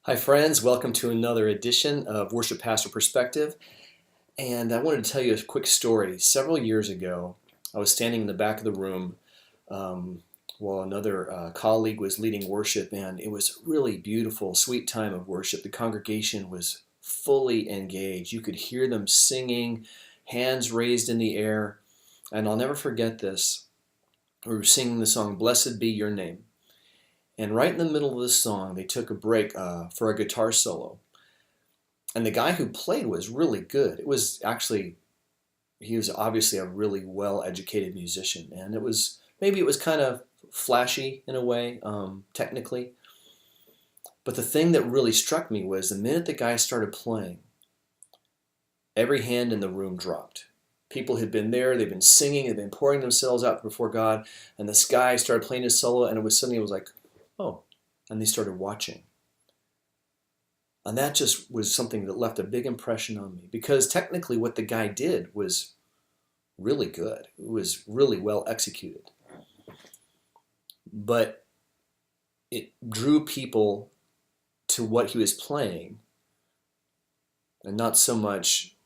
Hi, friends. Welcome to another edition of Worship Pastor Perspective. And I wanted to tell you a quick story. Several years ago, I was standing in the back of the room while another colleague was leading worship, and it was a really beautiful, sweet time of worship. The congregation was fully engaged. You could hear them singing, hands raised in the air. And I'll never forget this. We were singing the song, "Blessed Be Your Name." And right in the middle of the song, they took a break for a guitar solo. And the guy who played was really good. He was obviously a really well-educated musician. And maybe it was kind of flashy in a way, technically. But the thing that really struck me was the minute the guy started playing, every hand in the room dropped. People had been there, they'd been singing, they'd been pouring themselves out before God, and this guy started playing his solo, and it was like, oh, and they started watching. And that just was something that left a big impression on me, because technically what the guy did was really good. It was really well executed. But it drew people to what he was playing and not so much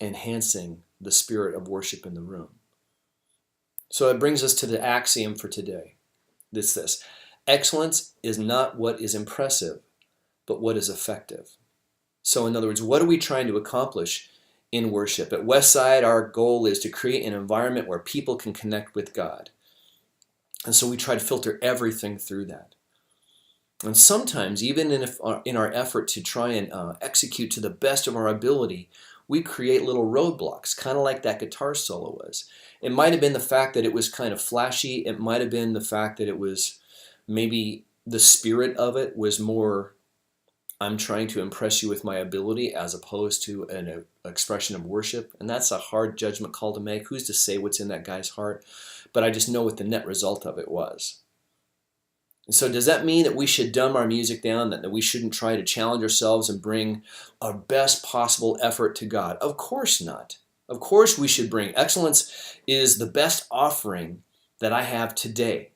enhancing the spirit of worship in the room. So it brings us to the axiom for today. It's this: excellence is not what is impressive, but what is effective. So in other words, what are we trying to accomplish in worship? At Westside, our goal is to create an environment where people can connect with God. And so we try to filter everything through that. And sometimes, even in our effort to try and execute to the best of our ability, we create little roadblocks, kind of like that guitar solo was. It might have been the fact that it was kind of flashy. It might have been the fact that it was maybe the spirit of it was more, I'm trying to impress you with my ability, as opposed to an expression of worship. And that's a hard judgment call to make. Who's to say what's in that guy's heart? But I just know what the net result of it was. And so does that mean that we should dumb our music down, that we shouldn't try to challenge ourselves and bring our best possible effort to God? Of course not. Of course we should bring. Excellence is the best offering that I have today,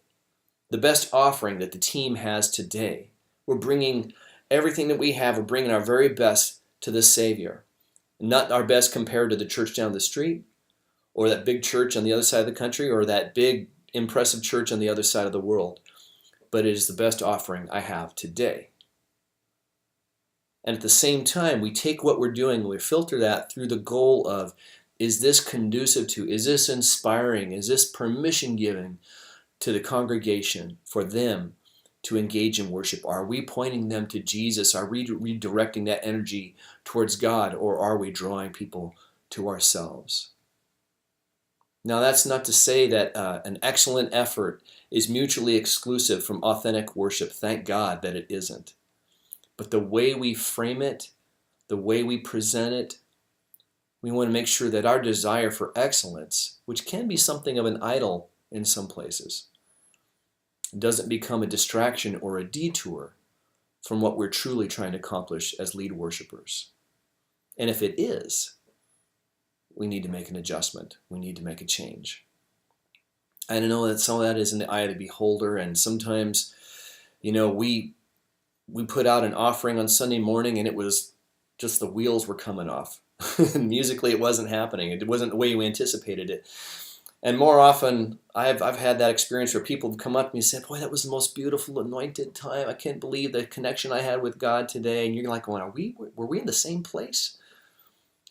the best offering that the team has today. We're bringing everything that we have. We're bringing our very best to the Savior. Not our best compared to the church down the street, or that big church on the other side of the country, or that big impressive church on the other side of the world. But it is the best offering I have today. And at the same time, we take what we're doing and we filter that through the goal of, is this conducive to, is this inspiring, is this permission giving to the congregation for them to engage in worship? Are we pointing them to Jesus? Are we redirecting that energy towards God, or are we drawing people to ourselves? Now, that's not to say that an excellent effort is mutually exclusive from authentic worship. Thank God that it isn't. But the way we frame it, the way we present it, we want to make sure that our desire for excellence, which can be something of an idol in some places, doesn't become a distraction or a detour from what we're truly trying to accomplish as lead worshipers. And if it is, we need to make an adjustment. We need to make a change. I know that some of that is in the eye of the beholder, and sometimes, we put out an offering on Sunday morning and it was just the wheels were coming off. Musically, it wasn't happening. It wasn't the way we anticipated it. And more often, I've had that experience where people have come up to me and said, boy, that was the most beautiful anointed time. I can't believe the connection I had with God today. And you're like, were we in the same place?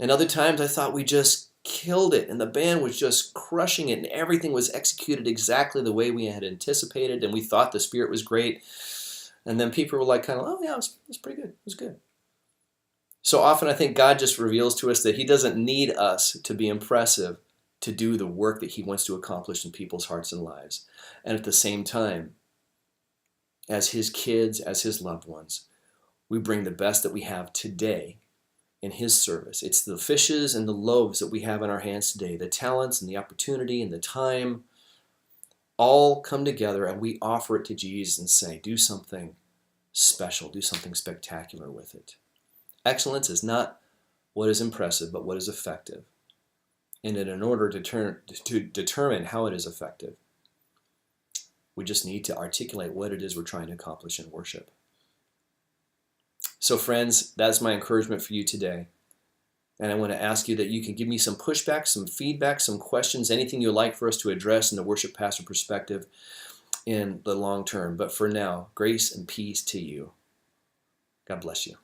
And other times I thought we just killed it and the band was just crushing it and everything was executed exactly the way we had anticipated and we thought the spirit was great. And then people were like kind of, oh yeah, it was pretty good. It was good. So often I think God just reveals to us that he doesn't need us to be impressive to do the work that he wants to accomplish in people's hearts and lives. And at the same time, as his kids, as his loved ones, we bring the best that we have today in his service. It's the fishes and the loaves that we have in our hands today, the talents and the opportunity and the time, all come together and we offer it to Jesus and say, do something special, do something spectacular with it. Excellence is not what is impressive, but what is effective. And in order to determine how it is effective, we just need to articulate what it is we're trying to accomplish in worship. So friends, that's my encouragement for you today. And I want to ask you that you can give me some pushback, some feedback, some questions, anything you'd like for us to address in the worship pastor perspective in the long term. But for now, grace and peace to you. God bless you.